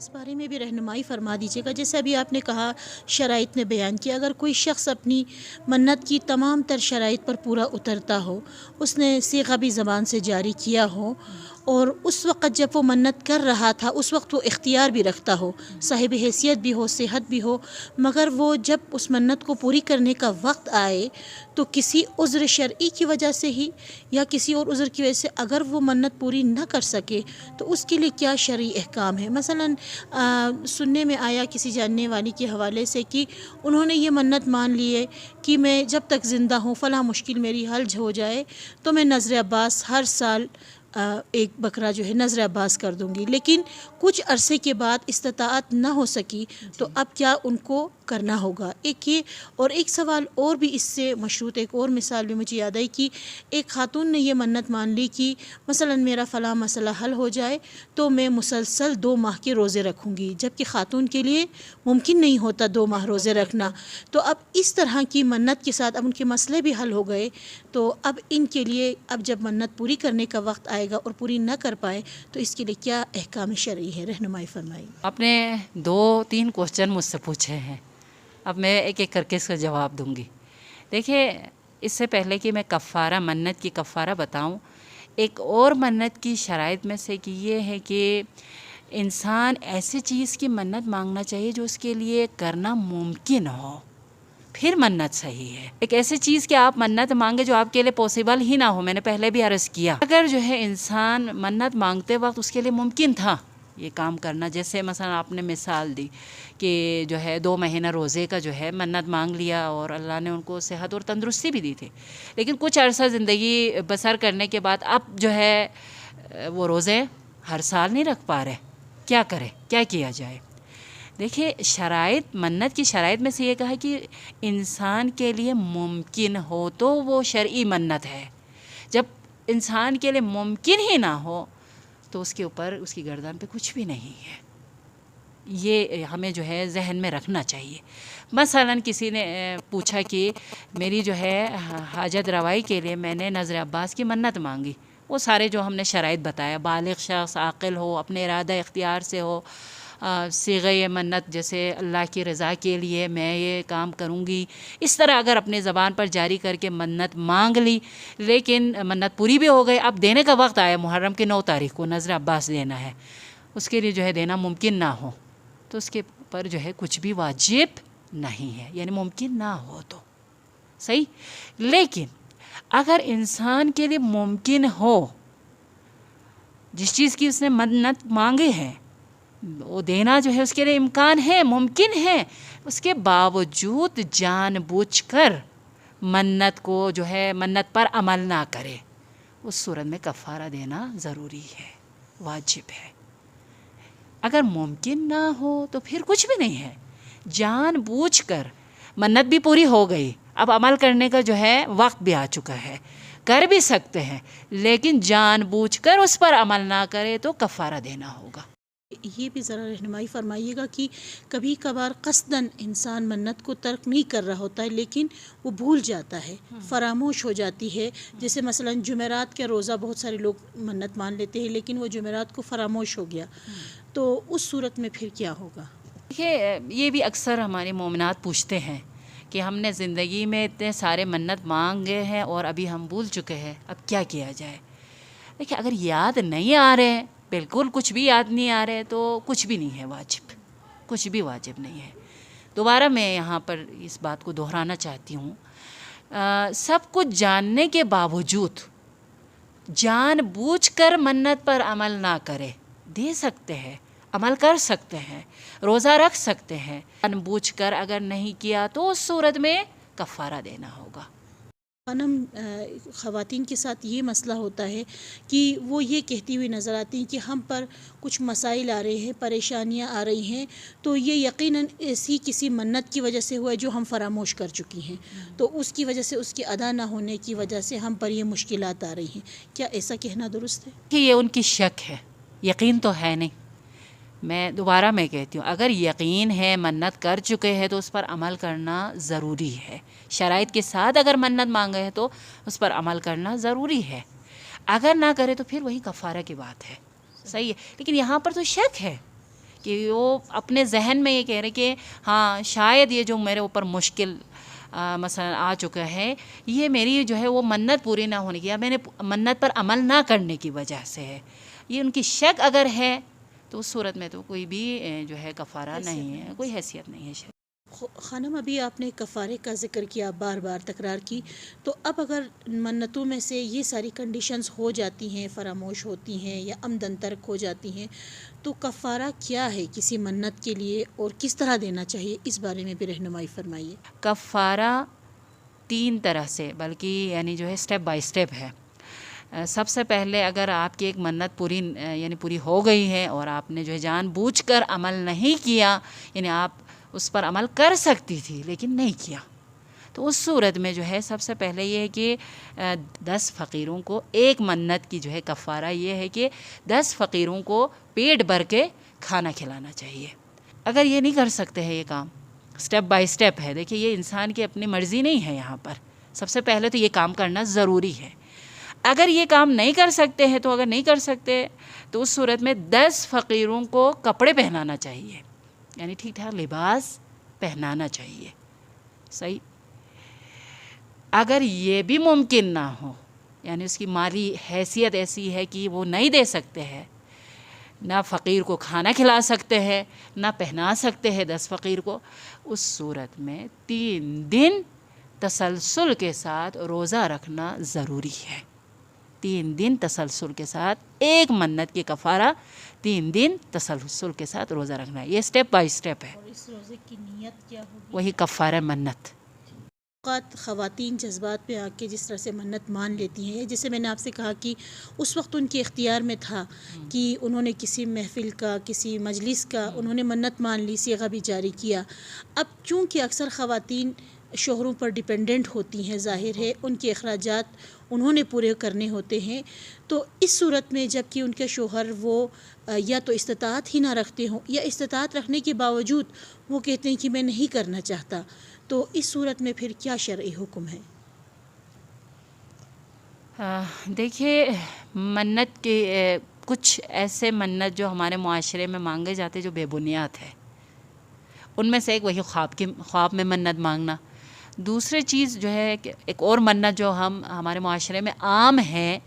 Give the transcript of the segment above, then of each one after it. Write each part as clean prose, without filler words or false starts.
اس بارے میں بھی رہنمائی فرما دیجیے گا، جیسے ابھی آپ نے کہا شرائط میں بیان کیا، اگر کوئی شخص اپنی منت کی تمام تر شرائط پر پورا اترتا ہو، اس نے صیغہ بھی زبان سے جاری کیا ہو، اور اس وقت جب وہ منت کر رہا تھا اس وقت وہ اختیار بھی رکھتا ہو، صاحب حیثیت بھی ہو، صحت بھی ہو، مگر وہ جب اس منت کو پوری کرنے کا وقت آئے تو کسی عذر شرعی کی وجہ سے ہی یا کسی اور عذر کی وجہ سے اگر وہ منت پوری نہ کر سکے تو اس کے لیے کیا شرعی احکام ہے؟ مثلا سننے میں آیا کسی جاننے والی کے حوالے سے کہ انہوں نے یہ منت مان لی ہے کہ میں جب تک زندہ ہوں فلاں مشکل میری حل ہو جائے تو میں نذر عباس ہر سال ایک بکرا جو ہے نذر عباس کر دوں گی، لیکن کچھ عرصے کے بعد استطاعت نہ ہو سکی تو اب کیا ان کو کرنا ہوگا؟ ایک یہ، اور ایک سوال اور بھی اس سے مشروط، ایک اور مثال بھی مجھے یاد آئی کہ ایک خاتون نے یہ منت مان لی کہ مثلا میرا فلاں مسئلہ حل ہو جائے تو میں مسلسل 2 ماہ کے روزے رکھوں گی، جبکہ خاتون کے لیے ممکن نہیں ہوتا 2 ماہ روزے رکھنا۔ تو اب اس طرح کی منت کے ساتھ اب ان کے مسئلے بھی حل ہو گئے، تو اب ان کے لیے اب جب منت پوری کرنے کا وقت آئے گا اور پوری نہ کر پائے تو اس کے لیے کیا احکام شرعی ہے؟ رہنمائی فرمائی۔ آپ نے 2-3 کوسچن مجھ سے پوچھے ہیں، اب میں ایک ایک کر کے اس کا جواب دوں گی۔ دیکھیے، اس سے پہلے کہ میں کفارہ، منت کی کفارہ بتاؤں، ایک اور منت کی شرائط میں سے کہ یہ ہے کہ انسان ایسی چیز کی منت مانگنا چاہیے جو اس کے لیے کرنا ممکن ہو، پھر منت صحیح ہے۔ ایک ایسی چیز کہ آپ منت مانگے جو آپ کے لیے پاسبل ہی نہ ہو، میں نے پہلے بھی عرض کیا، اگر جو ہے انسان منت مانگتے وقت اس کے لیے ممکن تھا یہ کام کرنا، جیسے مثلا آپ نے مثال دی کہ جو ہے 2 مہینہ روزے کا جو ہے منت مانگ لیا اور اللہ نے ان کو صحت اور تندرستی بھی دی تھی، لیکن کچھ عرصہ زندگی بسر کرنے کے بعد اب جو ہے وہ روزے ہر سال نہیں رکھ پا رہے، کیا کرے، کیا کیا جائے؟ دیکھیے، شرائط، منت کی شرائط میں سے یہ کہا کہ انسان کے لیے ممکن ہو تو وہ شرعی منت ہے، جب انسان کے لیے ممکن ہی نہ ہو تو اس کے اوپر، اس کی گردن پہ کچھ بھی نہیں ہے۔ یہ ہمیں جو ہے ذہن میں رکھنا چاہیے۔ مثلا کسی نے پوچھا کہ میری جو ہے حاجت روائی کے لیے میں نے نذر عباس کی منت مانگی، وہ سارے جو ہم نے شرائط بتایا، بالغ شخص، عاقل ہو، اپنے ارادہ اختیار سے ہو، صیغہ منت جیسے اللہ کی رضا کے لیے میں یہ کام کروں گی، اس طرح اگر اپنے زبان پر جاری کر کے منت مانگ لی، لیکن منت پوری بھی ہو گئی، اب دینے کا وقت آیا، محرم کی 9 تاریخ کو نذر عباس دینا ہے، اس کے لیے جو ہے دینا ممکن نہ ہو تو اس کے پر جو ہے کچھ بھی واجب نہیں ہے، یعنی ممکن نہ ہو تو صحیح۔ لیکن اگر انسان کے لیے ممکن ہو، جس چیز کی اس نے منت مانگی ہے وہ دینا جو ہے اس کے لیے امکان ہے، ممکن ہے، اس کے باوجود جان بوجھ کر منت کو جو ہے منت پر عمل نہ کرے، اس صورت میں کفارہ دینا ضروری ہے، واجب ہے۔ اگر ممکن نہ ہو تو پھر کچھ بھی نہیں ہے، جان بوجھ کر منت بھی پوری ہو گئی، اب عمل کرنے کا جو ہے وقت بھی آ چکا ہے، کر بھی سکتے ہیں، لیکن جان بوجھ کر اس پر عمل نہ کرے تو کفارہ دینا ہوگا۔ یہ بھی ذرا رہنمائی فرمائیے گا کہ کبھی کبھار قصداً انسان منت کو ترک نہیں کر رہا ہوتا ہے لیکن وہ بھول جاتا ہے، فراموش ہو جاتی ہے، جیسے مثلا جمعرات کا روزہ بہت سارے لوگ منت مان لیتے ہیں لیکن وہ جمعرات کو فراموش ہو گیا، تو اس صورت میں پھر کیا ہوگا؟ یہ بھی اکثر ہمارے مومنات پوچھتے ہیں کہ ہم نے زندگی میں اتنے سارے منت مانگے ہیں اور ابھی ہم بھول چکے ہیں، اب کیا کیا جائے؟ دیکھیں، اگر یاد نہیں آ رہے، بالکل کچھ بھی یاد نہیں آ رہے تو کچھ بھی نہیں ہے واجب، کچھ بھی واجب نہیں ہے۔ دوبارہ میں یہاں پر اس بات کو دہرانا چاہتی ہوں، سب کچھ جاننے کے باوجود جان بوجھ کر منت پر عمل نہ کرے، دے سکتے ہیں، عمل کر سکتے ہیں، روزہ رکھ سکتے ہیں، جان بوجھ کر اگر نہیں کیا تو اس صورت میں کفارہ دینا ہوگا۔ خواتین کے ساتھ یہ مسئلہ ہوتا ہے کہ وہ یہ کہتی ہوئی نظر آتی ہیں کہ ہم پر کچھ مسائل آ رہے ہیں، پریشانیاں آ رہی ہیں، تو یہ یقیناً ایسی کسی منت کی وجہ سے ہوا ہے جو ہم فراموش کر چکی ہیں، تو اس کی وجہ سے، اس کی ادا نہ ہونے کی وجہ سے ہم پر یہ مشکلات آ رہی ہیں، کیا ایسا کہنا درست ہے؟ کہ یہ ان کی شک ہے، یقین تو ہے نہیں۔ میں دوبارہ میں کہتی ہوں، اگر یقین ہے، منت کر چکے ہیں تو اس پر عمل کرنا ضروری ہے، شرائط کے ساتھ اگر منت مانگے ہیں تو اس پر عمل کرنا ضروری ہے، اگر نہ کرے تو پھر وہی کفارہ کی بات ہے، صحیح ہے۔ لیکن یہاں پر تو شک ہے کہ وہ اپنے ذہن میں یہ کہہ رہے کہ ہاں شاید یہ جو میرے اوپر مشکل مثلا آ چکا ہے یہ میری جو ہے وہ منت پوری نہ ہونے کی یا میں نے منت پر عمل نہ کرنے کی وجہ سے ہے، یہ ان کی شک اگر ہے تو اس صورت میں تو کوئی بھی جو ہے کفارہ نہیں ہے، کوئی حیثیت نہیں ہے شک۔ خانم ابھی آپ نے کفارے کا ذکر کیا، بار بار تکرار کی، تو اب اگر منتوں میں سے یہ ساری کنڈیشنز ہو جاتی ہیں، فراموش ہوتی ہیں یا عمدن ترک ہو جاتی ہیں، تو کفارہ کیا ہے کسی منت کے لیے اور کس طرح دینا چاہیے، اس بارے میں بھی رہنمائی فرمائیے۔ کفارہ 3 طرح سے بلکہ یعنی جو ہے اسٹیپ بائی اسٹیپ ہے۔ سب سے پہلے اگر آپ کی ایک منت پوری ہو گئی ہے اور آپ نے جو ہے جان بوجھ کر عمل نہیں کیا، یعنی آپ اس پر عمل کر سکتی تھی لیکن نہیں کیا، تو اس صورت میں جو ہے سب سے پہلے یہ ہے کہ 10 فقیروں کو ایک منت کی جو ہے کفارہ یہ ہے کہ 10 فقیروں کو پیٹ بھر کے کھانا کھلانا چاہیے۔ اگر یہ نہیں کر سکتے ہیں، یہ کام اسٹیپ بائی اسٹیپ ہے، دیکھیے یہ انسان کی اپنی مرضی نہیں ہے، یہاں پر سب سے پہلے تو یہ کام کرنا ضروری ہے۔ اگر یہ کام نہیں کر سکتے ہیں تو اگر نہیں کر سکتے تو اس صورت میں 10 فقیروں کو کپڑے پہنانا چاہیے، یعنی ٹھیک ٹھاک لباس پہنانا چاہیے، صحیح۔ اگر یہ بھی ممکن نہ ہو، یعنی اس کی مالی حیثیت ایسی ہے کہ وہ نہیں دے سکتے ہیں، نہ فقیر کو کھانا کھلا سکتے ہیں نہ پہنا سکتے ہیں 10 فقیر کو، اس صورت میں 3 دن تسلسل کے ساتھ روزہ رکھنا ضروری ہے۔ 3 دن تسلسل کے ساتھ ایک منت کی کفارہ 3 دن تسلسل کے ساتھ روزہ رکھنا ہے، یہ اسٹیپ بائی اسٹیپ ہے۔ اور اس روزے کی نیت کیا ہوگی؟ وہی کفارہ منت۔ اوقات خواتین جذبات پہ آ کے جس طرح سے منت مان لیتی ہیں، جیسے میں نے آپ سے کہا کہ اس وقت ان کے اختیار میں تھا کہ انہوں نے کسی محفل کا، کسی مجلس کا انہوں نے منت مان لی، صیغہ بھی جاری کیا۔ اب چونکہ اکثر خواتین شوہروں پر ڈیپینڈنٹ ہوتی ہیں، ظاہر ہے ان کے اخراجات انہوں نے پورے کرنے ہوتے ہیں، تو اس صورت میں جب کہ ان کے شوہر وہ یا تو استطاعت ہی نہ رکھتے ہوں یا استطاعت رکھنے کے باوجود وہ کہتے ہیں کہ میں نہیں کرنا چاہتا، تو اس صورت میں پھر کیا شرعی حکم ہے؟ دیکھیے منت کے کچھ ایسے منت جو ہمارے معاشرے میں مانگے جاتے جو بے بنیاد ہے، ان میں سے ایک وہی خواب میں منت مانگنا۔ دوسری چیز جو ہے کہ ایک اور منت جو ہمارے معاشرے میں عام ہے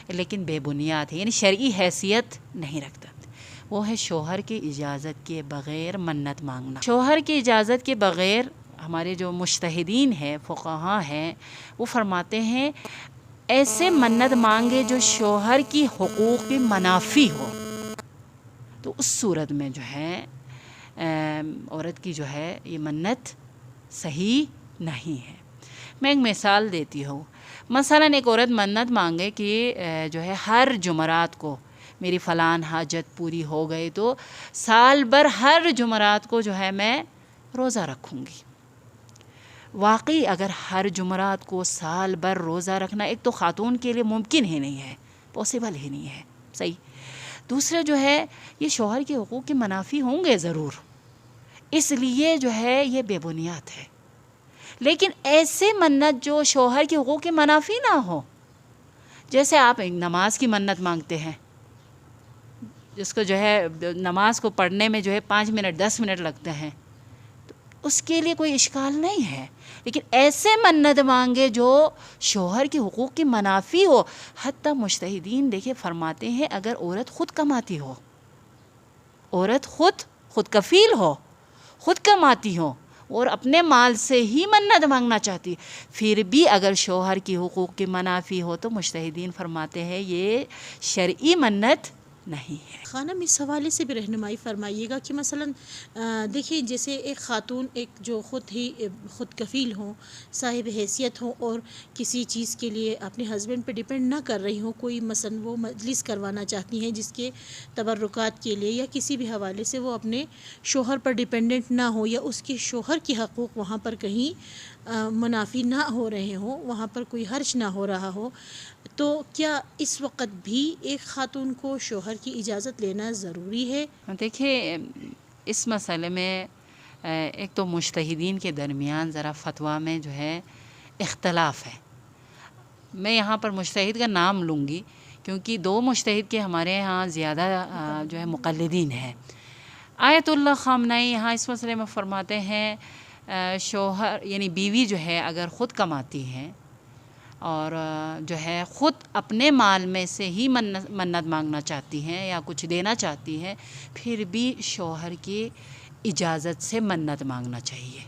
لیکن بے بنیاد ہے، یعنی شرعی حیثیت نہیں رکھتا، وہ ہے شوہر کی اجازت کے بغیر منت مانگنا۔ شوہر کی اجازت کے بغیر ہمارے جو مجتہدین ہیں، فقہا ہیں، وہ فرماتے ہیں ایسے منت مانگے جو شوہر کی حقوق کی منافی ہو، تو اس صورت میں جو ہے عورت کی جو ہے یہ منت صحیح نہیں ہے۔ میں ایک مثال دیتی ہوں، مثلا ایک عورت منت مانگے کہ جو ہے ہر جمعرات کو میری فلان حاجت پوری ہو گئی تو سال بھر ہر جمعرات کو جو ہے میں روزہ رکھوں گی۔ واقعی اگر ہر جمعرات کو سال بھر روزہ رکھنا ایک تو خاتون کے لیے ممکن ہی نہیں ہے، پاسبل ہی نہیں ہے، صحیح۔ دوسرا جو ہے یہ شوہر کے حقوق کے منافی ہوں گے ضرور، اس لیے جو ہے یہ بے بنیاد ہے۔ لیکن ایسے منت جو شوہر کے حقوق کے منافی نہ ہو، جیسے آپ ایک نماز کی منت مانگتے ہیں، جس کو جو ہے نماز کو پڑھنے میں جو ہے 5 منٹ 10 منٹ لگتے ہیں، تو اس کے لیے کوئی اشکال نہیں ہے۔ لیکن ایسے منت مانگے جو شوہر کے حقوق کی منافی ہو، حتیٰ مجتہدین دیکھے فرماتے ہیں اگر عورت خود کماتی ہو، عورت خود کفیل ہو، خود کماتی ہو اور اپنے مال سے ہی منت مانگنا چاہتی، پھر بھی اگر شوہر کی حقوق کی منافی ہو تو مجتہدین فرماتے ہیں یہ شرعی منت نہیں ہے۔ خانم اس حوالے سے بھی رہنمائی فرمائیے گا کہ مثلا دیکھیں جیسے ایک خاتون ایک جو خود کفیل ہوں، صاحب حیثیت ہوں اور کسی چیز کے لیے اپنے ہسبینڈ پہ ڈیپینڈ نہ کر رہی ہوں، کوئی مثلا وہ مجلس کروانا چاہتی ہیں جس کے تبرکات کے لیے یا کسی بھی حوالے سے وہ اپنے شوہر پر ڈیپینڈنٹ نہ ہو یا اس کے شوہر کے حقوق وہاں پر کہیں منافی نہ ہو رہے ہوں، وہاں پر کوئی حرج نہ ہو رہا ہو، تو کیا اس وقت بھی ایک خاتون کو شوہر کی اجازت لینا ضروری ہے؟ دیکھیے اس مسئلے میں ایک تو مجتہدین کے درمیان ذرا فتویٰ میں جو ہے اختلاف ہے۔ میں یہاں پر مجتہد کا نام لوں گی کیونکہ 2 مجتہد کے ہمارے ہاں زیادہ جو ہے مقلدین ہیں۔ آیت اللہ خامنئی یہاں اس مسئلے میں فرماتے ہیں شوہر یعنی بیوی جو ہے اگر خود کماتی ہے اور جو ہے خود اپنے مال میں سے ہی منت مانگنا چاہتی ہیں یا کچھ دینا چاہتی ہیں، پھر بھی شوہر کی اجازت سے منت مانگنا چاہیے۔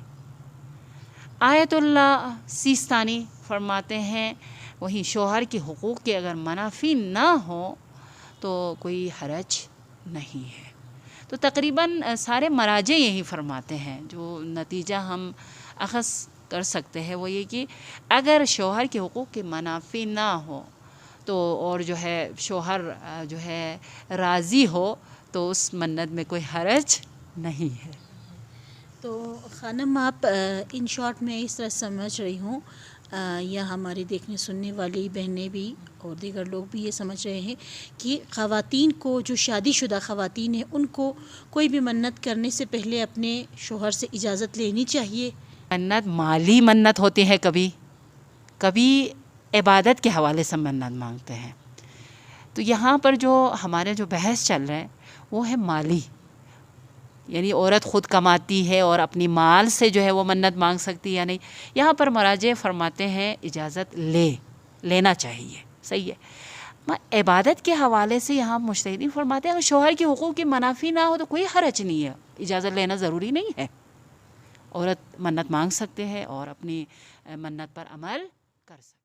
آیت اللہ سیستانی فرماتے ہیں وہی شوہر کے حقوق کے اگر منافی نہ ہو تو کوئی حرج نہیں ہے۔ تو تقریباً سارے مراجع یہی فرماتے ہیں، جو نتیجہ ہم اخذ کر سکتے ہیں وہ یہ کہ اگر شوہر کے حقوق کے منافی نہ ہو تو اور جو ہے شوہر جو ہے راضی ہو تو اس منت میں کوئی حرج نہیں ہے۔ تو خانم آپ ان شارٹ میں اس طرح سمجھ رہی ہوں یا ہمارے دیکھنے سننے والی بہنیں بھی اور دیگر لوگ بھی یہ سمجھ رہے ہیں کہ خواتین کو، جو شادی شدہ خواتین ہیں، ان کو کوئی بھی منت کرنے سے پہلے اپنے شوہر سے اجازت لینی چاہیے۔ منت مالی منت ہوتی ہے، کبھی کبھی عبادت کے حوالے سے منت مانگتے ہیں۔ تو یہاں پر جو ہمارے جو بحث چل رہے ہیں وہ ہے مالی، یعنی عورت خود کماتی ہے اور اپنی مال سے جو ہے وہ منت مانگ سکتی یا نہیں۔ یہاں پر مراجع فرماتے ہیں اجازت لینا چاہیے، صحیح ہے۔ عبادت کے حوالے سے یہاں مجتہدین فرماتے ہیں اگر شوہر کے حقوق کی منافی نہ ہو تو کوئی حرج نہیں ہے، اجازت لینا ضروری نہیں ہے، عورت منت مانگ سکتے ہیں اور اپنی منت پر عمل کر سکتے ہیں۔